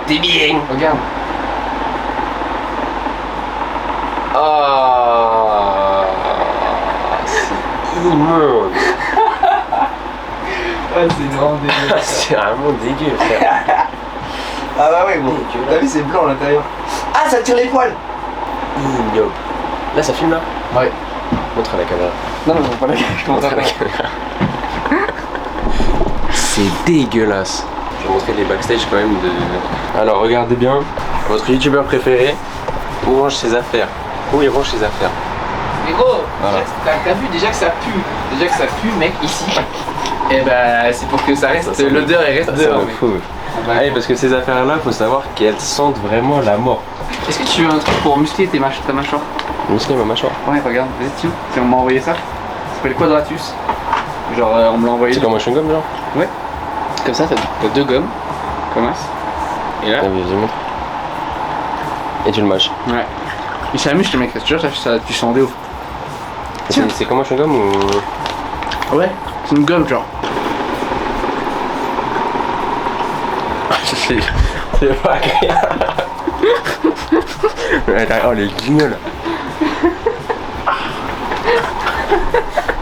T'es bien. Regarde. Ah, c'est immonde. Ouais, c'est vraiment dégueulasse. C'est vraiment dégueu, frère. Ah bah ouais, bon. T'as vu, c'est blanc à l'intérieur. Ah, ça tire les poils. Ignoble. Là, ça filme là. Ouais. Montre à la caméra. Non, non, pas la je Montre à la caméra. C'est dégueulasse. Je vais montrer les backstage quand même de... Alors, regardez bien. Votre youtubeur préféré, où range ses affaires. Où il range ses affaires. Mais gros, Voilà. t'as vu déjà que ça pue. Déjà que ça pue, mec, ici. Et bah, c'est pour que ça reste. Ça, L'odeur est reste Ça, ça dehors. me mec. fout. Allez, parce que ces affaires-là, faut savoir qu'elles sentent vraiment la mort. Est-ce que tu veux un truc pour muscler ta mâchoire? Muscler ma mâchoire. Ouais, regarde, vas-y, tiens. Si on m'a envoyé ça, ça s'appelle Quadratus. Genre, on me l'a envoyé. C'est comme un chewing-gum, genre. Ouais. Comme ça, t'as deux gommes. Comme ça. Et là. Ah, vas-y, montre. Et tu le mâches. Ouais. Il s'amuse, le mec, tu vois, ça, tu sens des ouf. Tiens. C'est comme un chewing-gum ou. Ouais, c'est une gomme, genre. C'est pas agréable. Oh, les guignols.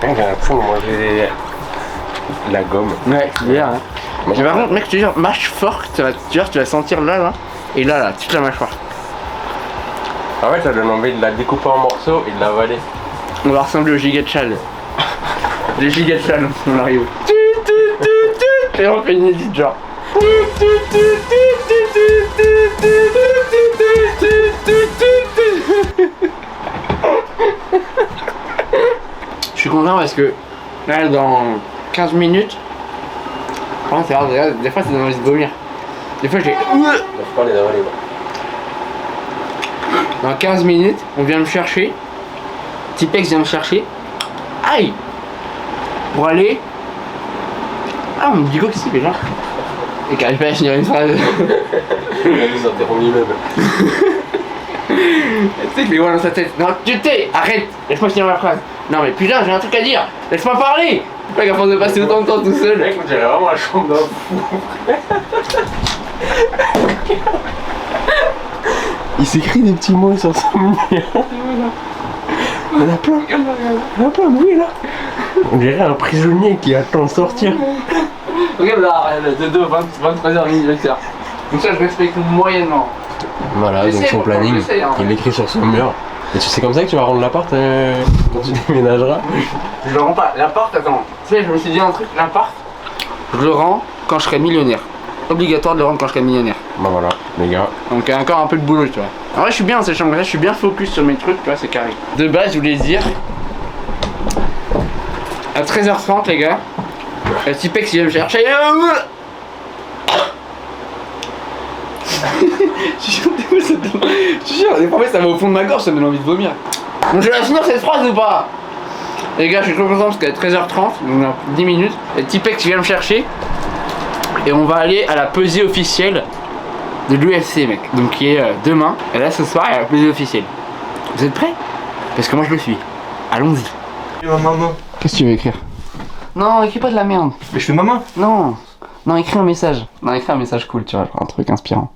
J'ai l'impression de manger la gomme. Ouais, c'est bien, hein. Mais par contre, mec, je te dis, mâche fort, tu vas sentir là, et là, toute la mâchoire. Ah ouais, ça donne envie de la découper en morceaux et de l'avaler. On va ressembler au giga de châle. Les giga de châle, on arrive. Et on fait une édite, genre. Je suis content parce que là, dans 15 minutes, par contre, c'est rare, des fois, ça donne envie de vomir. Des fois, j'ai. Faut pas les avaler. Dans 15 minutes, on vient me chercher. Tipex vient me chercher. Aïe! Pour aller. Ah, on me dit quoi que c'est déjà? Et qui arrive pas à finir une phrase. Il a tout s'interrompt lui-même. Tu sais qu'il est loin dans sa tête. Non, tu t'es! Arrête! Laisse-moi finir ma phrase. Non, mais putain, j'ai un truc à dire! Laisse-moi parler! Pas qu'à force de passer autant de temps tout seul. Mec, on dirait vraiment la chambre d'un fou. Il s'écrit des petits mots sur son mur. Il y en a plein. Il y en a plein, oui, là. On dirait un prisonnier qui attend de sortir. Regarde là, de 23h minuit. Donc ça, je respecte moyennement. Voilà, donc J'essaie, son pourtant, planning, j'essaie, hein. il l'écrit sur son mur. Et tu sais comme ça que tu vas rendre l'appart quand tu déménageras? Je le rends pas. L'appart, attends. Tu sais, je me suis dit un truc, l'appart, je le rends quand je serai millionnaire. Obligatoire de le rendre quand je serai millionnaire. Bah voilà, les gars. Donc il y a encore un peu de boulot, tu vois. En vrai, je suis bien dans cette chambre là, je suis bien focus sur mes trucs, tu vois, c'est carré. De base, je voulais dire à 13h30, les gars, le Tipex il vient me chercher. Je suis sûr, des fois ça va au fond de ma gorge, ça me donne envie de vomir. Donc je vais la finir cette phrase ou pas? Les gars, je suis trop content parce qu'à 13h30, donc dans 10 minutes, le Tipex vient me chercher et on va aller à la pesée officielle de l'UFC, mec. Donc qui est demain. Et là, ce soir, il y a la pesée officielle. Vous êtes prêts? Parce que moi, je le suis. Allons-y. Maman. Qu'est-ce que tu veux écrire? Non, écris pas de la merde. Mais je fais maman. Non. Non, écris un message. Non, écris un message cool, tu vois, genre un truc inspirant.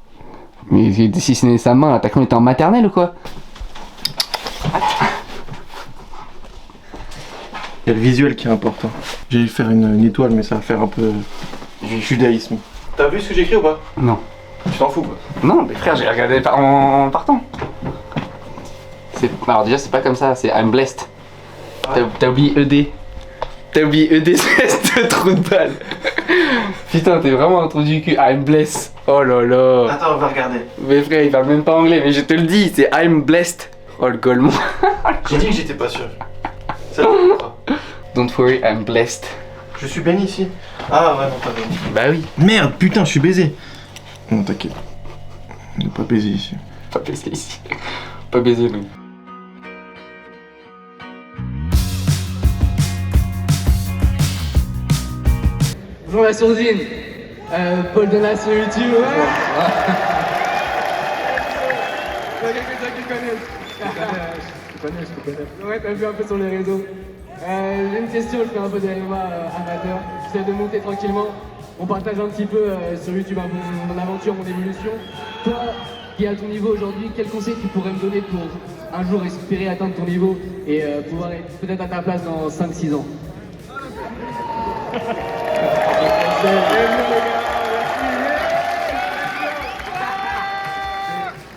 Mais si ce n'est sa main, t'as cru que t'es en maternelle ou quoi? Il y a le visuel qui est important. J'ai faire une étoile, mais ça va faire un peu judaïsme. T'as vu ce que j'ai écrit ou pas? Non. Tu t'en fous quoi? Non, mais frère, j'ai regardé en partant. Alors déjà, c'est pas comme ça, c'est I'm blessed. T'as oublié ED. T'as oublié ED, c'est trou de balle. Putain, t'es vraiment un trou du cul. I'm blessed. Oh là là. Attends, on va regarder. Mais frère, il parle même pas anglais, mais je te le dis, c'est I'm blessed. Oh le golemon. J'ai dit que j'étais pas sûr. Ça va pas. Don't worry, I'm blessed. Je suis béni ici. Ah ouais, non, t'as béni. Bah oui. Merde, putain, je suis baisé. Non, t'inquiète. On n'est pas baisé ici. Pas baiser ici. Pas baiser, nous. Bonjour la sourdine. Paul Donat sur YouTube. Il y a quelques-uns qui connaissent. Je connais. Ouais, t'as vu un peu sur les réseaux. J'ai une question, je fais un peu de MMA amateur. J'essaie de monter tranquillement. on partage un petit peu sur YouTube mon aventure, mon évolution. Toi, qui es à ton niveau aujourd'hui, quel conseil tu pourrais me donner pour un jour espérer atteindre ton niveau et pouvoir être peut-être à ta place dans 5-6 ans?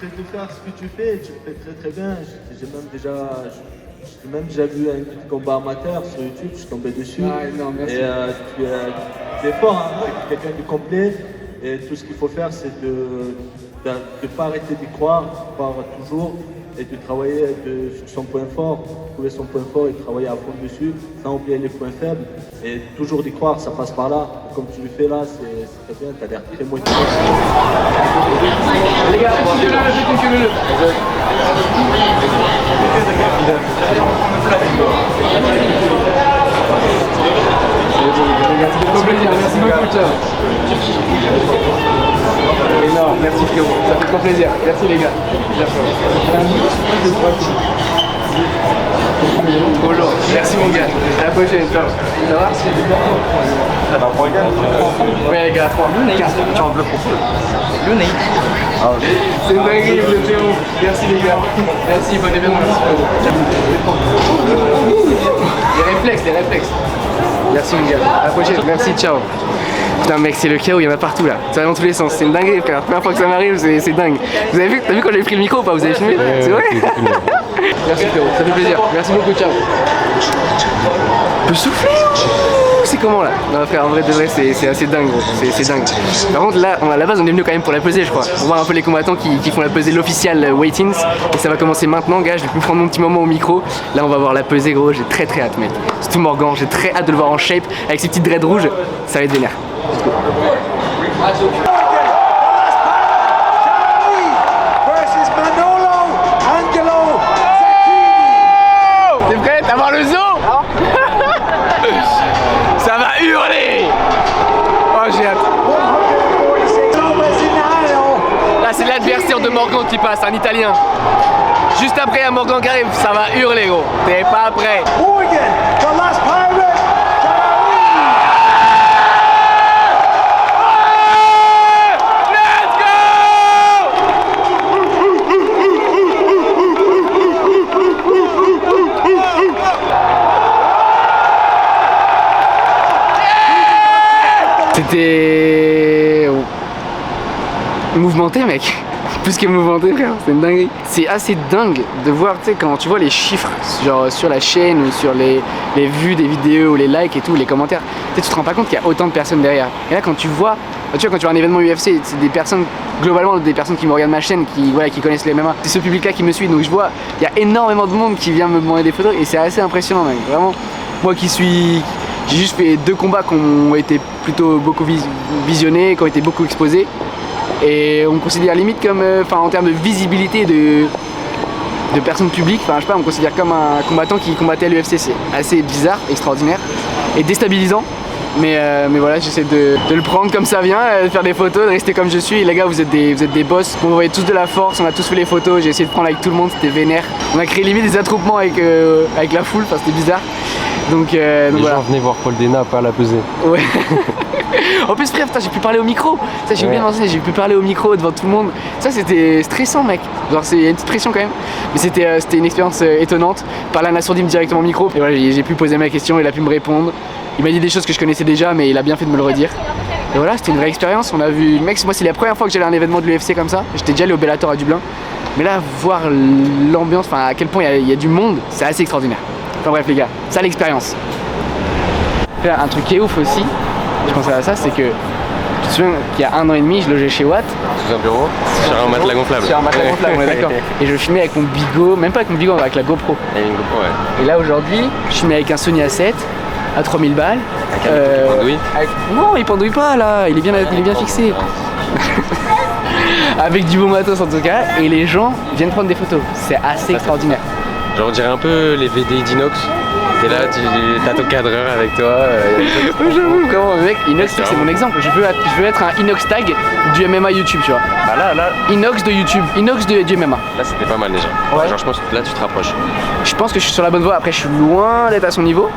De faire ce que tu fais très très bien. J'ai même déjà vu un petit combat amateur sur YouTube, je suis tombé dessus. Ah, non, merci. Et tu es fort, hein, tu es quelqu'un de complet. Et tout ce qu'il faut faire, c'est de ne pas arrêter d'y croire toujours, et de travailler sur son point fort, trouver son point fort et travailler à fond dessus, sans oublier les points faibles. Et toujours d'y croire, ça passe par là. Comme tu le fais là, c'est très bien, tu as l'air très motivé. Les gars, faites merci beaucoup, ciao. Énorme, merci frérot, ça fait trop plaisir. Merci les gars. Bonjour, merci mon gars. À la prochaine, ciao. Ça va? Ça va pour les gars? Ouais les gars, tu en veux pour quoi? C'est une dinguerie, vous êtes héros. Merci les gars. Merci, bon événement, merci frérot. Les réflexes. Merci mon gars, à la prochaine, merci, ciao. Putain mec, c'est le chaos, il y en a partout là, ça va dans tous les sens, c'est une dinguerie frère, la première fois que ça m'arrive, c'est dingue. Vous avez vu, t'as vu quand j'ai pris le micro ou pas? Vous avez filmé? C'est vrai? Merci frérot, ça fait plaisir, merci beaucoup, ciao. Je peux souffler? C'est comment là? Non frère, en vrai de vrai c'est assez dingue gros, c'est dingue. Par contre là, à la base on est venu quand même pour la pesée je crois. On voit un peu les combattants qui font la pesée, l'official weigh-ins. Et ça va commencer maintenant gars, je vais plus prendre mon petit moment au micro. Là on va voir la pesée gros, j'ai très hâte mec. Surtout Morgan, j'ai très hâte de le voir en shape avec ses petites dreads rouges, ça va être vénère. T'es prête à voir le zoo? Ça va hurler! Oh j'ai hâte. Là c'est l'adversaire de Morgan qui passe, un italien. Juste après à Morgan qui arrive, ça va hurler gros. T'es pas prêt? C'était mouvementé mec, plus que mouvementé frère, c'est une dinguerie. C'est assez dingue de voir, tu sais, quand tu vois les chiffres genre sur la chaîne ou sur les vues des vidéos ou les likes et tout, les commentaires, tu te rends pas compte qu'il y a autant de personnes derrière. Et là quand tu vois, quand tu vois un événement UFC, c'est des personnes, globalement des personnes qui me regardent ma chaîne, qui connaissent les MMA, c'est ce public là qui me suit, donc je vois, il y a énormément de monde qui vient me demander des photos et c'est assez impressionnant mec, vraiment. Moi j'ai juste fait 2 combats qui ont été plutôt beaucoup visionnés, qui ont été beaucoup exposés. Et on me considère limite comme, en termes de visibilité de personnes publiques, je sais pas, on me considère comme un combattant qui combattait à l'UFC. C'est assez bizarre, extraordinaire et déstabilisant. Mais voilà, j'essaie de le prendre comme ça vient, de faire des photos, de rester comme je suis. Et les gars, vous êtes des boss. Vous voyez tous de la force, on a tous fait les photos. J'ai essayé de prendre avec tout le monde, c'était vénère. On a créé limite des attroupements avec la foule, c'était bizarre. Donc Les voilà. gens venaient voir Paul Dena, pas la peser. Ouais. En plus frère, putain, j'ai pu parler au micro. Ça j'ai oublié de mentionner, j'ai pu parler au micro devant tout le monde. Ça c'était stressant mec. Genre il y a une petite pression quand même. Mais c'était une expérience étonnante. Parler à Nassourdim directement au micro. Et voilà, j'ai pu poser ma question, il a pu me répondre. Il m'a dit des choses que je connaissais déjà, mais il a bien fait de me le redire. Et voilà, c'était une vraie expérience. On a vu, mec, moi c'est la première fois que j'allais à un événement de l'UFC comme ça. J'étais déjà allé au Bellator à Dublin. Mais là, voir l'ambiance, à quel point il y a du monde, c'est assez extraordinaire. Enfin bref les gars, ça l'expérience. Un truc qui est ouf aussi, je pensais à ça, c'est que je me souviens qu'il y a 1 an et demi, je logeais chez Watt. Sous un bureau, sur un matelas gonflable. Sur un matelas gonflable, on est d'accord. Et je filmais avec mon bigot, même pas avec mon bigot, avec la GoPro. Et une GoPro, ouais. Et là aujourd'hui, je filmais avec un Sony A7 à 3000 balles. Avec un pendouille Non, il pendouille pas là, il est bien fixé. Avec du beau matos en tout cas, et les gens viennent prendre des photos. C'est assez extraordinaire. Genre on dirait un peu les VD d'Inox. T'es là, t'as ton cadreur avec toi. J'avoue, vraiment, mec, Inox c'est mon exemple. Je veux être un Inox tag du MMA YouTube, tu vois. Bah là. Inox de YouTube, Inox du MMA. Là c'était pas mal déjà. Ouais. Genre je pense que là tu te rapproches. Je pense que je suis sur la bonne voie. Après, je suis loin d'être à son niveau,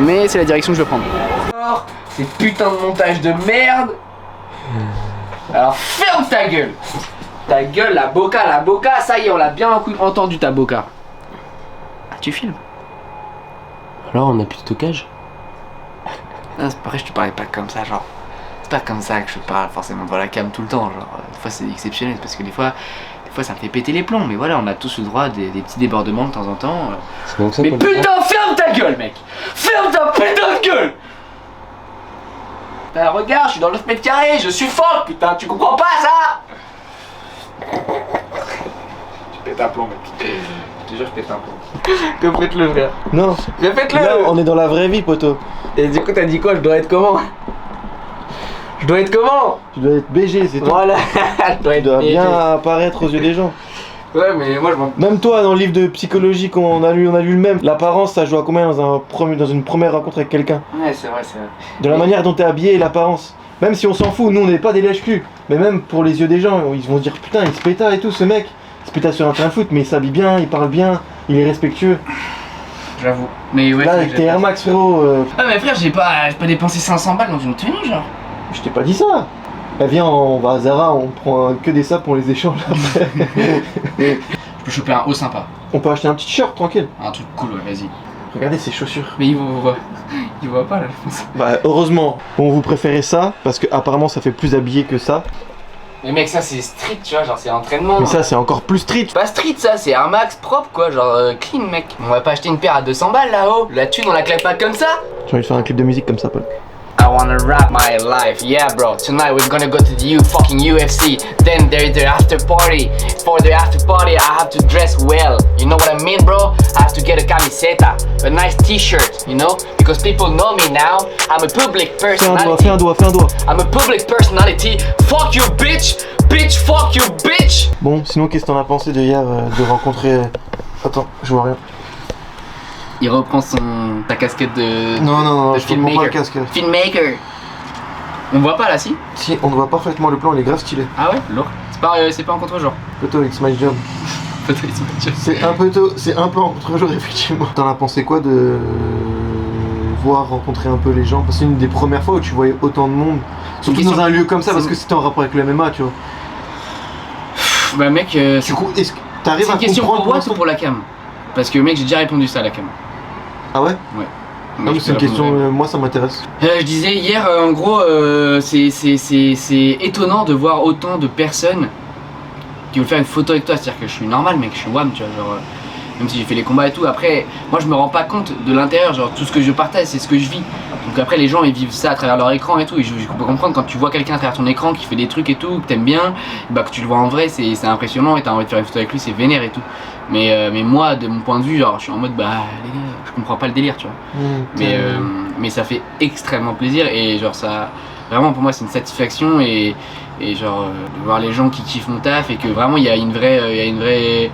mais c'est la direction que je veux prendre. encore ces putains de montages de merde. Alors ferme ta gueule. Ta gueule, la boca, ça y est, on l'a bien entendu ta boca. Ah, tu filmes? Alors on a plus de stockage? Non, c'est pareil, je te parlais pas comme ça, genre. C'est pas comme ça que je parle forcément devant la cam tout le temps, genre. Des fois c'est exceptionnel parce que des fois ça me fait péter les plombs, mais voilà, on a tous le droit à des petits débordements de temps en temps. C'est donc ça Mais qu'on putain, ferme ta gueule, mec! Ferme ta putain de gueule! Putain, regarde, je suis dans 9 mètres carrés, je suis fort, putain, tu comprends pas ça? Je pète un plomb, mec. Je te jure, je pète un plomb. Que faites-le, frère? Non. Répète-le! Là, on est dans la vraie vie, poto. Et du coup, t'as dit quoi? Je dois être comment? Je dois être comment? Tu dois être BG, c'est tout. Voilà, je dois Tu être dois BG. bien apparaître aux yeux des gens. Ouais, mais moi je m'en. Même toi, dans le livre de psychologie qu'on a lu, on a lu le même. L'apparence, ça joue à combien dans une première rencontre avec quelqu'un? Ouais, c'est vrai, c'est vrai. De la manière dont t'es habillé et l'apparence. Même si on s'en fout, nous on n'est pas des lèche-culs. Mais même pour les yeux des gens, ils vont se dire putain, il se péta et tout, ce mec. Il se péta sur un terrain de foot, mais il s'habille bien, il parle bien, il est respectueux. J'avoue. Mais ouais, Là, c'est avec vrai, tes j'ai Air pas- Max, frérot, Ah, mais frère, j'ai pas dépensé 500 balles dans une tenue, genre. je t'ai pas dit ça. Eh viens, on va à Zara, on prend que des sapes, on les échange après. Je peux choper un haut sympa. On peut acheter un petit t-shirt, tranquille. Un truc cool, ouais, vas-y. Regardez ces chaussures. Mais il voit pas là, je pense. Bah, heureusement. Bon, vous préférez ça, parce que apparemment ça fait plus habillé que ça. Mais mec, ça c'est street, tu vois, genre c'est entraînement. Mais ça, c'est encore plus street. Pas street, ça, c'est Air Max propre, quoi, genre clean, mec. On va pas acheter une paire à 200 balles là-haut. La thune, on la claque pas comme ça. J'ai envie de faire un clip de musique comme ça, Paul. I wanna rap my life, yeah bro. Tonight we're gonna go to the fucking UFC. Then there's the after party. For the after party I have to dress well. You know what I mean, bro? I have to get a camiseta, a nice t-shirt, you know? Because people know me now. I'm a public Fais un personality. doigt, fais un doigt. I'm a public personality. Fuck you, bitch! Bitch, fuck you, bitch! Bon, sinon, qu'est-ce que t'en as pensé de hier, de rencontrer... Attends, je vois rien. Il reprend sa casquette de... Non, de je comprends pas le filmmaker. casque. Filmmaker. On voit pas là, si? Si, on voit parfaitement le plan, il est grave stylé. Ah ouais? Lourd. C'est pas en contre-jour. Plutôt, it's my job. C'est un peu en contre-jour, effectivement. T'en as pensé quoi de voir rencontrer un peu les gens? Parce que c'est une des premières fois où tu voyais autant de monde. Surtout question- dans un lieu comme ça, c'est parce une- que c'était en rapport avec le MMA, tu vois. Bah mec, Du coup, est-ce que t'arrives c'est à une question comprendre pour Watt pour ou pour la cam? Parce que mec, j'ai déjà répondu ça à la cam. Ah ouais? Moi, Non, mais je c'est une peux question, répondre. moi ça m'intéresse. Je disais hier, en gros, c'est étonnant de voir autant de personnes qui veulent faire une photo avec toi. C'est-à-dire que je suis normal, mec, je suis WAM, tu vois, genre, même si j'ai fait les combats et tout. Après, moi je me rends pas compte de l'intérieur, genre tout ce que je partage, c'est ce que je vis. Donc après, les gens ils vivent ça à travers leur écran et tout. Et je peux comprendre quand tu vois quelqu'un à travers ton écran qui fait des trucs et tout, que t'aimes bien, bah que tu le vois en vrai, c'est impressionnant et t'as envie de faire une photo avec lui, c'est vénère et tout. Mais moi, de mon point de vue, genre, je suis en mode, bah les gars, je comprends pas le délire, tu vois. Mais ça fait extrêmement plaisir et genre ça vraiment pour moi c'est une satisfaction et genre de voir les gens qui kiffent mon taf et que vraiment il y a une vraie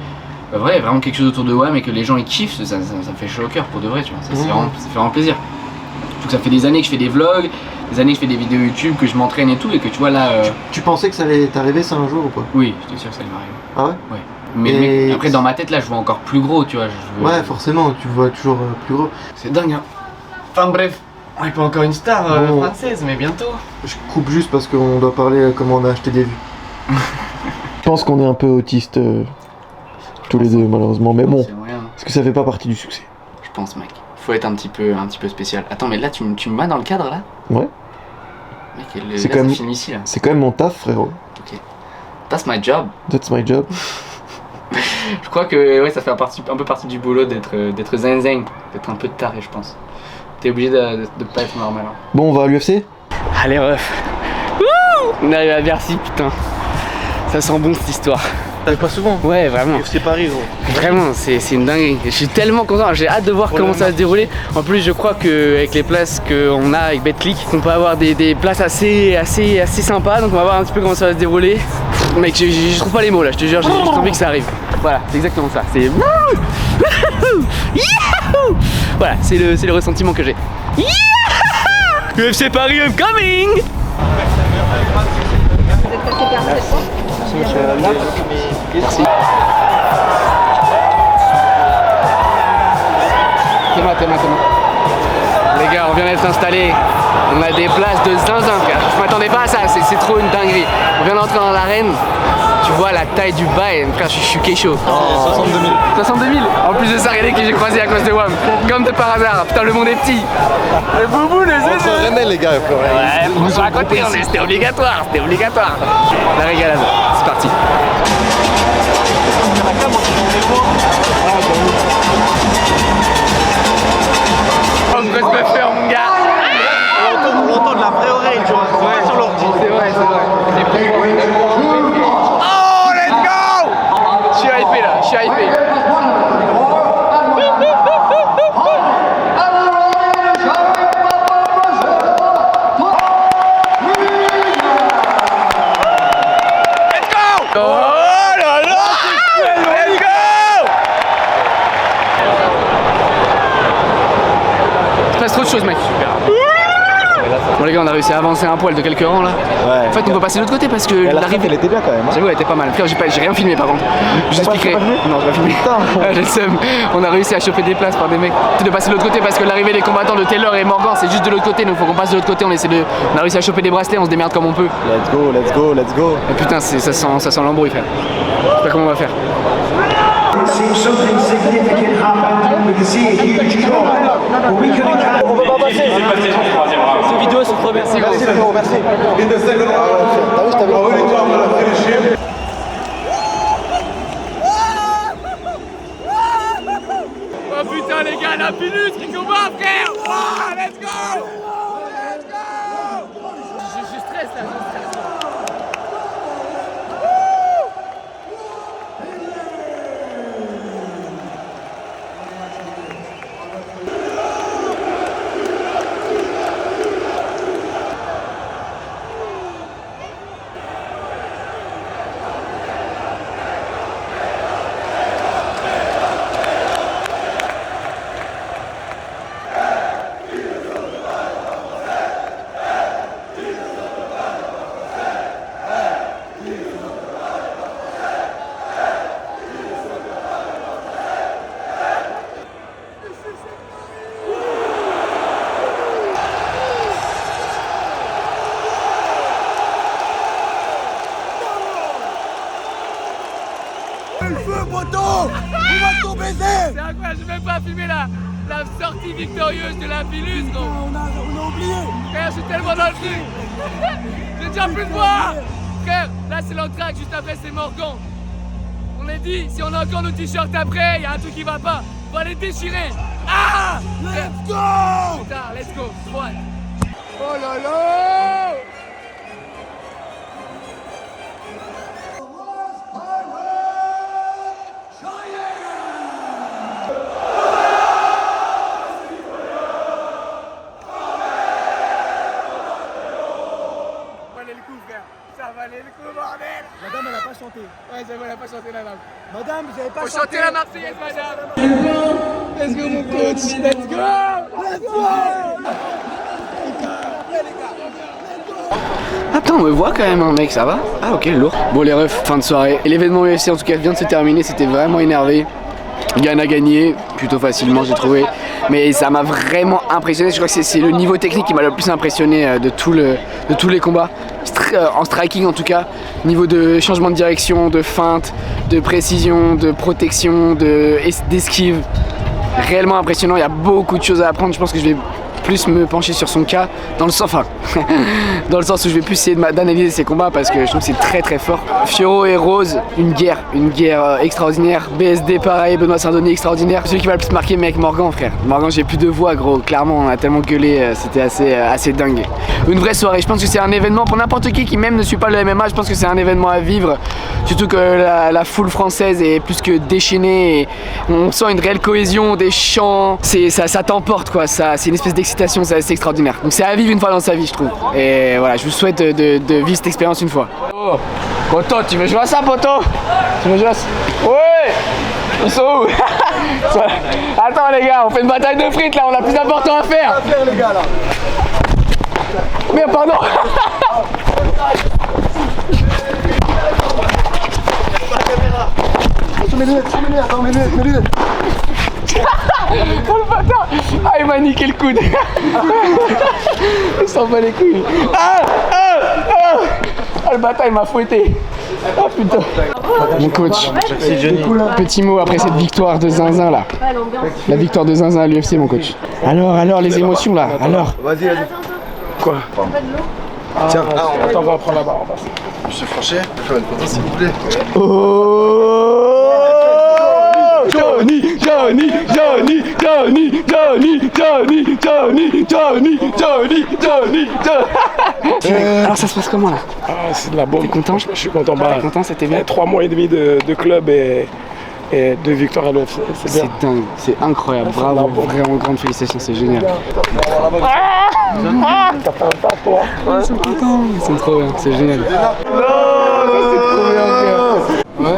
vraiment quelque chose autour de WAM et que les gens ils kiffent, ça me fait chaud au cœur pour de vrai, tu vois. Ça fait vraiment plaisir. Donc ça fait des années que je fais des vlogs, des années que je fais des vidéos YouTube, que je m'entraîne et tout et que tu vois là Tu pensais que ça allait t'arriver ça un jour ou pas? oui, j'étais sûr que ça allait m'arriver. Ah ouais? Ouais. Mais Et- mec, après dans ma tête là je vois encore plus gros, tu vois. Ouais, forcément, tu vois toujours plus gros. C'est dingue hein. Enfin bref, on n'est pas encore une star Bon. française mais bientôt. Je coupe juste parce qu'on doit parler comment on a acheté des vues. Je pense qu'on est un peu autistes tous les deux malheureusement, mais bon, C'est moyen, hein. est-ce que ça fait pas partie du succès? Je pense mec. Faut être un petit peu spécial. Attends mais là tu me mets dans le cadre là? Ouais. Mec, C'est là, quand même- ça finit ici là. C'est quand même mon taf, frérot. That's my job. That's my job. Je crois que ouais, ça fait un peu partie du boulot d'être zen, d'être un peu taré je pense. T'es obligé de pas être normal. Hein. Bon, on va à l'UFC? Allez ref. Wouh, on arrive à Bercy putain. Ça sent bon cette histoire. T'arrives pas souvent? Ouais vraiment. UFC Paris, gros. Vraiment, c'est une dinguerie. Je suis tellement content, j'ai hâte de voir comment ça va se dérouler. En plus, je crois qu'avec les places qu'on a avec BetClick, on peut avoir des places assez sympas. Donc on va voir un petit peu comment ça va se dérouler. Mec, je trouve pas les mots là, je te jure, j'ai juste envie que ça arrive. Voilà, c'est exactement ça. C'est voilà, c'est le ressentiment que j'ai. UFC Paris, I'm coming. Merci. T'es moi. Les gars, on vient d'être installés On a des places de zinzin, frère. Je m'attendais pas à ça, c'est trop une dinguerie. On vient d'entrer dans l'arène. Tu vois la taille du bail, frère, je suis kécho. 62 000. 62 000. En plus de ça, regardez qui j'ai croisé à cause de WAM. Comme de par hasard. Putain, le monde est petit. Le boubou, les Entre Rennais, les gars, Ouais, ils nous ont raconté, c'était obligatoire, c'était obligatoire. La régalade, c'est parti. On peut se le faire, mon gars. On entend de la vraie oreille, tu vois. Ouais, sur l'ordi. C'est vrai, c'est vrai. Oh, let's go! Je suis hypé là, je suis hypé. Let's go! Oh là là! Let's go! Il se passe trop de choses, mec. Bon les gars, on a réussi à avancer un poil de quelques rangs là. Ouais. En fait, on peut passer de l'autre côté parce que l'arrivée. Elle était bien quand même. J'avoue, elle était pas mal. Frère, j'ai rien filmé par contre. Je vous expliquerai. Non, j'ai pas filmé. J'ai le seum. On a réussi à choper des places par des mecs. C'est de passer de l'autre côté parce que l'arrivée des combattants de Taylor et Morgan, c'est juste de l'autre côté. Donc faut qu'on passe de l'autre côté. On a réussi à choper des bracelets, on se démerde comme on peut. Let's go, let's go, let's go. Et putain, ça sent l'embrouille, frère. Je sais pas comment on va faire. Something significant happened. We can see a huge crowd. But we couldn't catch. On peut pas passer. Cette vidéo, c'est trop merci gros. Merci frérot, merci. T'as vu, je t'avais Oh putain les gars, la pilule qui combat frère. Oh, let's go. Let's go. Je stresse là, je stresse. Le feu, poteau! Il va tout baiser! C'est incroyable, j'ai même pas filmé la sortie victorieuse de la Pilus, gros. On a oublié! Frère, je suis tellement dans le truc. J'ai déjà plus de voix. Frère, là c'est l'entraque, juste après c'est Morgan. On a dit, si on a encore nos t-shirts après, y a un truc qui va pas. On va les déchirer. Ah! Let's go! Putain, let's go, squat. Oh là là! Ça valait le coup, bordel! Madame, elle a pas chanté. Ouais, j'avoue, elle a pas chanté la dame. Madame, vous avez pas Faut chanté. chanter la Marseillaise, madame! Let's go, mon coach! Let's go! Let's go! Attends, on me voit quand même, hein, mec, ça va? Ah, ok, lourd. Bon, les refs, fin de soirée. Et l'événement UFC, en tout cas, vient de se terminer. C'était vraiment énervé. Yann a gagné, plutôt facilement, j'ai trouvé. Mais ça m'a vraiment impressionné. Je crois que c'est le niveau technique qui m'a le plus impressionné de tous les combats. En striking, en tout cas. Niveau de changement de direction, de feinte, de précision, de protection, d'esquive. Réellement impressionnant. Il y a beaucoup de choses à apprendre. Je pense que je vais plus me pencher sur son cas dans le sens où je vais plus essayer d'analyser ses combats parce que je trouve que c'est très très fort. Fiorot et Rose, une guerre extraordinaire. BSD pareil, Benoît Sardoni extraordinaire. Celui qui va le plus marquer, mec, Morgan, frère. Morgan, j'ai plus de voix, gros. Clairement, on a tellement gueulé, c'était assez dingue. Une vraie soirée. Je pense que c'est un événement pour n'importe qui même ne suit pas le MMA. Je pense que c'est un événement à vivre. Surtout que la foule française est plus que déchaînée. Et on sent une réelle cohésion, des chants. Ça t'emporte, quoi. C'est une espèce d'excitation, c'est assez extraordinaire. Donc c'est à vivre une fois dans sa vie, je trouve. Et voilà, je vous souhaite de vivre cette expérience une fois. Oh, poto, tu veux jouer à ça, poto? Tu veux jouer à ça? Ouais! Ils sont où? Attends les gars, on fait une bataille de frites là, on a plus important à faire. les gars là. Merde, pardon. Mets-le, attends, mets-le. Oh le bâtard! Ah, il m'a niqué le coude. Il s'en bat les couilles. Ah, le bâtard, il m'a fouetté. Oh putain. Mon coach, petit mot après cette victoire de Zinzin là. La victoire de Zinzin à l'UFC, mon coach. Alors, les émotions là. Alors. Vas-y. Quoi? Tiens, Attends, on va prendre la barre en face. Monsieur Franchet, faire une photo s'il vous plaît. Oh Johnny. Alors ça se passe comment là? Ah, c'est de la bombe. T'es content? Je suis content. Bah, T'es content, c'était bien? 3 mois et demi de club et 2 victoires à l'UFC. C'est bien. C'est dingue, c'est incroyable, bravo, vraiment grande félicitations, c'est génial. T'as fait un tas, toi. Ils sont contents, ils sont trop bien, c'est génial. Ouais.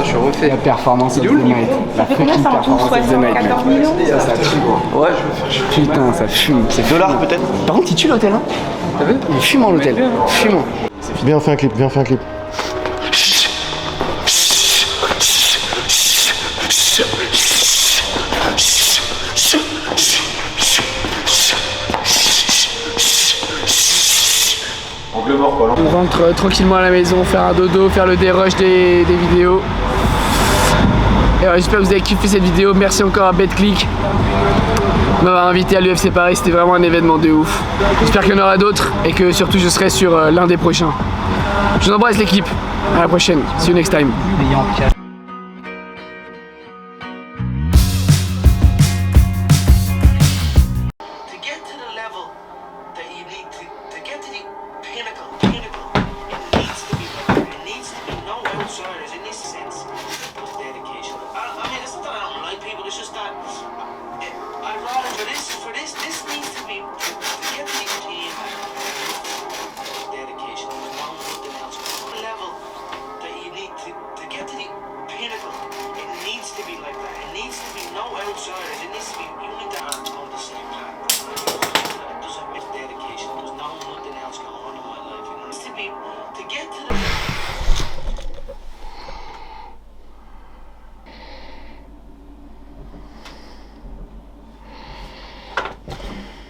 Je suis refait. La performance of the night. La fucking performance of the night, mec. Ça tue. Ouais, je veux faire. Putain, ça fume. C'est $, peut-être. Par contre, il tue l'hôtel, hein. T'as vu? Il est fumant l'hôtel. Fumant. Viens, on fait un clip, On rentre tranquillement à la maison, faire un dodo, faire le dérush des vidéos. Et j'espère que vous avez kiffé cette vidéo. Merci encore à BetClick de m'avoir invité à l'UFC Paris. C'était vraiment un événement de ouf. J'espère qu'il y en aura d'autres et que surtout je serai sur l'un des prochains. Je vous embrasse l'équipe. À la prochaine. See you next time.